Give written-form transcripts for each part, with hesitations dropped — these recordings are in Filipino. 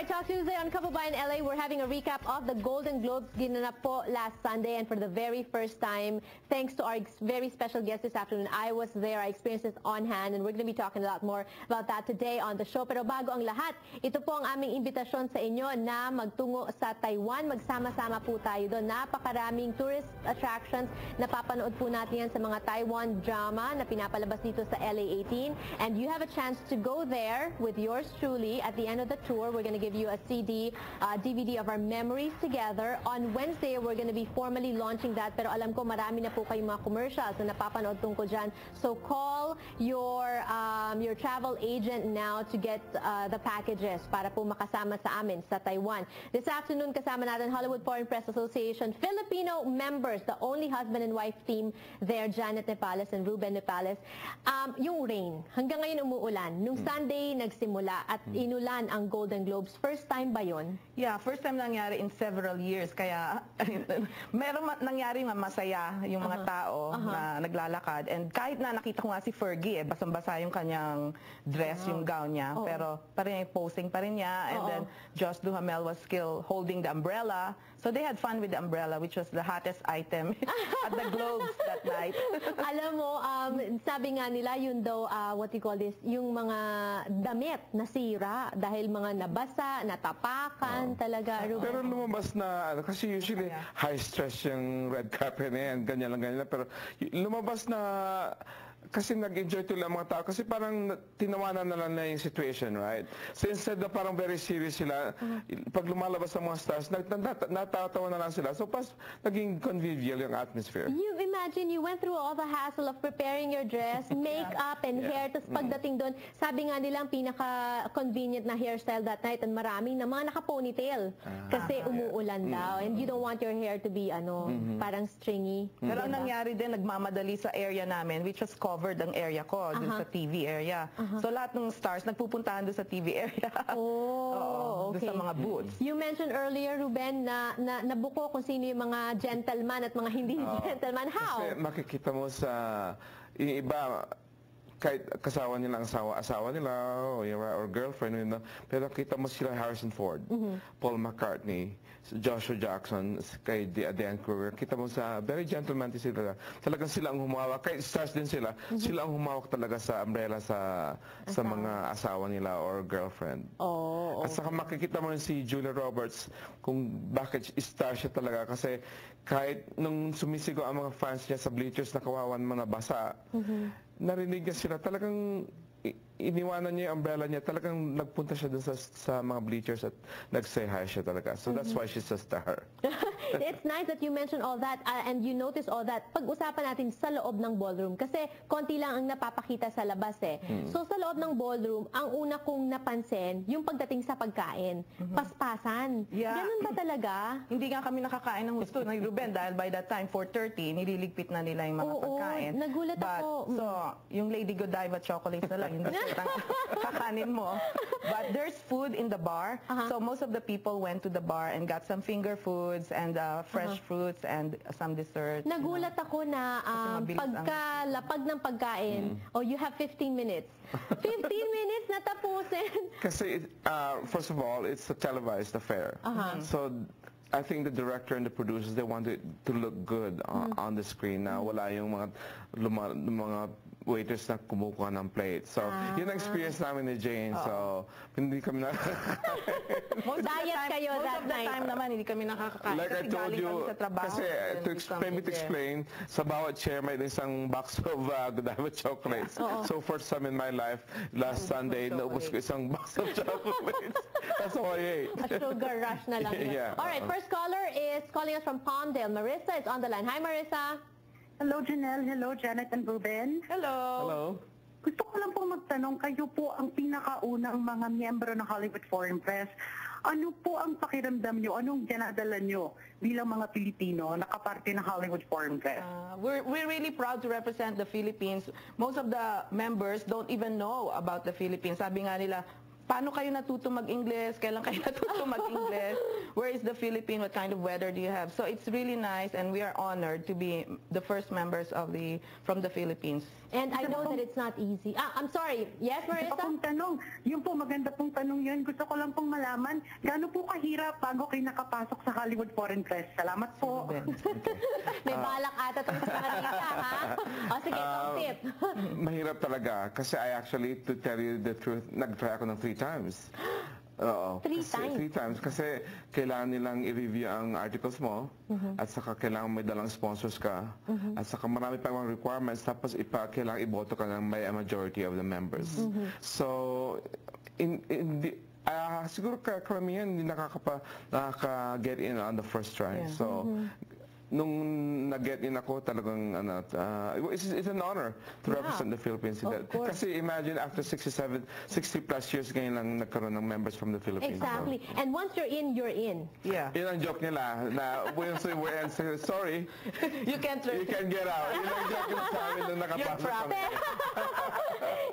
Alright, Talk Tuesday on Kababayan LA. We're having a recap of the Golden Globes ginanap po last Sunday, and for the very first time, thanks to our very special guest this afternoon, I was there. I experienced it on hand, and we're going to be talking a lot more about that today on the show. Pero bago ang lahat, ito po ang aming imbitasyon sa inyo na magtungo sa Taiwan. Magsama-sama po tayo doon. Napakaraming tourist attractions. Napapanood po natin yan sa mga Taiwan drama na pinapalabas dito sa LA18. And you have a chance to go there with yours truly. At the end of the tour, we're going to give you a CD, DVD of our memories together. On Wednesday, we're going to be formally launching that. Pero alam ko marami na po kayong mga commercials na napapanood tungkol dyan. So call your travel agent now to get the packages para po makasama sa amin sa Taiwan. This afternoon, kasama natin Hollywood Foreign Press Association Filipino members, the only husband and wife team there, Janet Nepales and Ruben Nepales. Yung rain, hanggang ngayon umuulan. Nung Sunday, nagsimula at inulan ang Golden Globes. First time ba yun? Yeah, first time nangyari in several years. Kaya meron nangyari masaya yung mga tao na naglalakad. And kahit na nakita ko nga si Fergie, basang-basa yung kanyang dress, yung gown niya. Pero parin yung posing pa rin niya. And then Josh Duhamel was still holding the umbrella. So they had fun with the umbrella, which was the hottest item at the Globes that night. Alam mo, sabi nga nila, yun daw, what you call this, yung mga damit nasira dahil mga nabasa, natapakan talaga. Pero lumabas na, kasi usually high stress yung red carpet na yan, ganyan lang. Pero lumabas na, kasi nag-enjoy tuloy ang mga tao kasi parang tinawanan na lang na yung situation, right? So instead na parang very serious sila, pag lumalabas ang mga stars, natatawa na lang sila. So pas naging convivial yung atmosphere. You imagine, you went through all the hassle of preparing your dress, makeup and hair, tapos pagdating doon, sabi nga nila ang pinaka-convenient na hairstyle that night, and maraming na mga naka-ponytail kasi umuulan daw, and you don't want your hair to be parang stringy. Pero ang nangyari din, nagmamadali sa area namin, which was covered ang area ko, dun sa TV area. So lahat ng stars nagpupuntahan dun sa TV area. Oh, okay. Dun sa mga booths. You mentioned earlier, Ruben, na nabuko kung sino yung mga gentleman at mga hindi gentleman. How? Kasi makikita mo sa yung iba, kahit kasawa nila ang asawa nila or girlfriend nila, pero kita mo sila Harrison Ford, Paul McCartney, Joshua Jackson, kay Diane Kruger, kita mo sa very gentleman sila. Talagang sila ang humawak, kahit stars din sila, sila ang humawak talaga sa umbrella sa mga asawa nila or girlfriend. At saka makikita mo rin si Julia Roberts kung bakit star siya talaga, kasi kahit nung sumisigaw ang mga fans niya sa bleachers na kawawan mga basa, narinig niya sila, talagang iniwanan niya yung umbrella niya, talagang nagpunta siya dun sa mga bleachers at nag-say hi siya talaga. So that's why she's a star. It's nice that you mentioned all that and you notice all that. Pag-usapan natin sa loob ng ballroom kasi konti lang ang napapakita sa labas eh. So sa loob ng ballroom, ang una kong napansin, yung pagdating sa pagkain, paspasan. Ganun ba talaga? Hindi nga kami nakakain ng gusto ng Ruben dahil by that time, 4:30, nililigpit na nila yung mga pagkain. Nagulat ako. So, yung Lady Godiva chocolates na lang, hindi kakanin mo. But there's food in the bar. So most of the people went to the bar and got some finger foods and fresh fruits and some desserts. Nagulat ako na pagkalapag ng pagkain, you have 15 minutes. 15 minutes na tapusin. Kasi, first of all, it's a televised affair. So, I think the director and the producers, they want it to look good on the screen na wala yung mga waiters na kumukuha ng plate. So, yun ang experience namin ni Jane. So, hindi kami nakakakain. Most of the time naman, hindi kami nakakakain. Like I told you, kasi to explain, sa bawat chair may isang box of Godiva chocolates. So, first time in my life, last Sunday, naubos ko isang box of chocolates. That's all I ate. A sugar rush na lang. Alright, first caller is calling us from Palmdale. Marissa is on the line. Hi, Marissa. Hello, Janelle. Hello, Janet and Ruben. Hello. Hello. Gusto ko lang po magtanong, kayo po ang pinakaunang mga miyembro ng Hollywood Foreign Press. Ano po ang pakiramdam nyo? Anong dinadala nyo bilang mga Pilipino nakaparte ng Hollywood Foreign Press? We're really proud to represent the Philippines. Most of the members don't even know about the Philippines. Sabi nga nila, paano kayo natuto mag-English? Kailan kayo natuto mag-English? Where is the Philippines? What kind of weather do you have? So it's really nice, and we are honored to be the first members from the Philippines. And I know that it's not easy. I'm sorry. Yes, Gusto Marissa? pong tanong, yun po, maganda pong tanong yun. Gusto ko lang pong malaman, gaano po kahirap bago kayo nakapasok sa Hollywood Foreign Press? Salamat po. May balak ata itong si Marissa, ha? O sige, top tip. Mahirap talaga kasi I actually, to tell you the truth, nag-try ako ng 3 times. Oo. Three times? 3 times kasi kailangan nilang i-review ang articles mo at saka kailangan may dalang sponsors ka at saka marami pa mga requirements tapos kailangan iboto ka ng may a majority of the members. So, siguro karamihan hindi nakaka-get in on the first try. Yeah. So, nung nag-get in ako, talagang it's an honor to represent the Philippines. Of course. Kasi imagine after 60 plus years ngayon lang nagkaroon ng members from the Philippines. Exactly. And once you're in, you're in. Yeah. Yun ang joke nila na we're sorry, You can't you can get out. Yun ang joke nila sa amin nung nakapasok kami.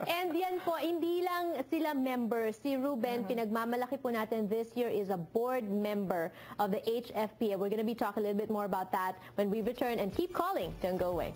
And yan po, hindi lang sila members. Si Ruben, pinagmamalaki po natin this year is a board member of the HFP. We're going to be talking a little bit more about that when we return, and keep calling. Don't go away.